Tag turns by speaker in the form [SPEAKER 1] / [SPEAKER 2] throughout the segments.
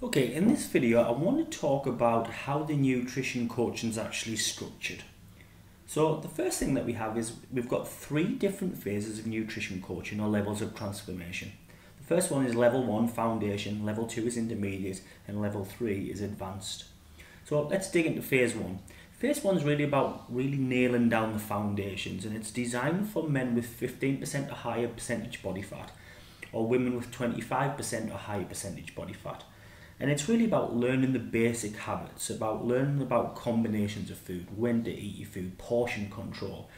[SPEAKER 1] Okay, in this video I want to talk about how the nutrition coaching is actually structured. So the first thing that we have is we've got three different phases of nutrition coaching or levels of transformation. The first one is level 1, foundation, level 2 is intermediate, and level 3 is advanced. So let's dig into phase 1. Phase 1 is really about nailing down the foundations, and it's designed for men with 15% or higher percentage body fat or women with 25% or higher percentage body fat. And it's really about learning the basic habits, about learning about combinations of food, when to eat your food, portion control.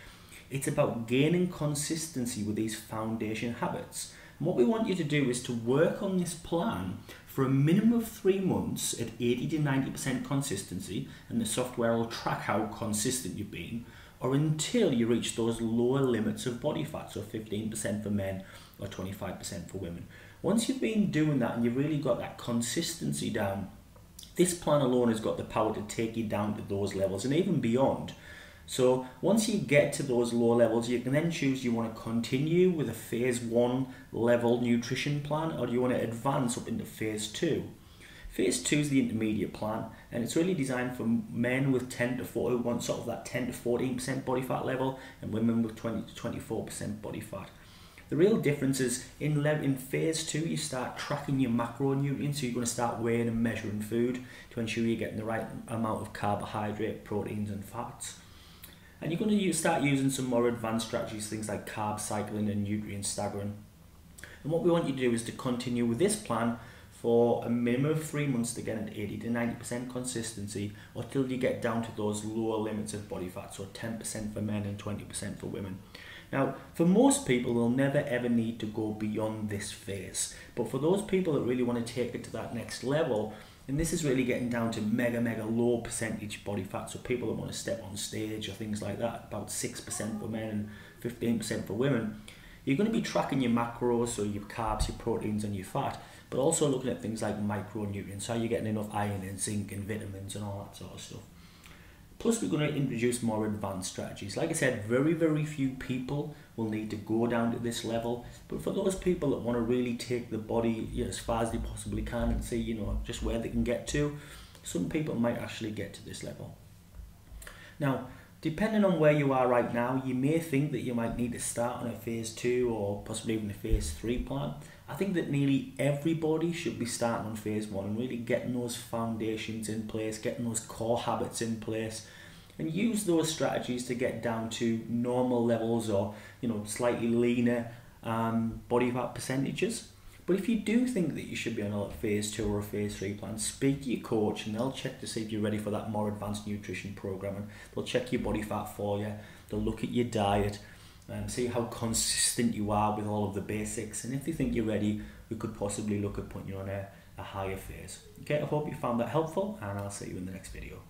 [SPEAKER 1] It's about gaining consistency with these foundation habits. And what we want you to do is to work on this plan for a minimum of 3 months at 80 to 90% consistency, and the software will track how consistent you've been, or until you reach those lower limits of body fat, so 15% for men or 25% for women. Once you've been doing that and you've really got that consistency down, this plan alone has got the power to take you down to those levels and even beyond. So once you get to those lower levels, you can then choose, do you want to continue with a phase 1 level nutrition plan, or do you want to advance up into phase 2? Phase 2 is the intermediate plan, and it's really designed for men with 10 to 40, who want sort of that 10 to 14% body fat level, and women with 20 to 24% body fat. The real difference is in phase 2 you start tracking your macronutrients, so you're going to start weighing and measuring food to ensure you're getting the right amount of carbohydrate, proteins and fats. And you're going to start using some more advanced strategies, things like carb cycling and nutrient staggering. And what we want you to do is to continue with this plan for a minimum of 3 months to get an 80 to 90% consistency, or till you get down to those lower limits of body fat, so 10% for men and 20% for women. Now, for most people, they'll never ever need to go beyond this phase. But for those people that really want to take it to that next level, and this is really getting down to mega low percentage body fat, so people that want to step on stage or things like that, about 6% for men and 15% for women, you're going to be tracking your macros, so your carbs, your proteins and your fat, but also looking at things like micronutrients, how you're getting enough iron and zinc and vitamins and all that sort of stuff. Plus, we're going to introduce more advanced strategies. Like I said, very few people will need to go down to this level. But for those people that want to really take the body as far as they possibly can and see, just where they can get to, some people might actually get to this level. Now, depending on where you are right now, you may think that you might need to start on a phase 2 or possibly even a phase 3 plan. I think that nearly everybody should be starting on phase 1 and really getting those foundations in place, getting those core habits in place, and use those strategies to get down to normal levels or slightly leaner body fat percentages. But if you do think that you should be on a phase 2 or a phase 3 plan, speak to your coach and they'll check to see if you're ready for that more advanced nutrition programming. They'll check your body fat for you, they'll look at your diet and see how consistent you are with all of the basics. And if they think you're ready, we could possibly look at putting you on a higher phase. Okay, I hope you found that helpful, and I'll see you in the next video.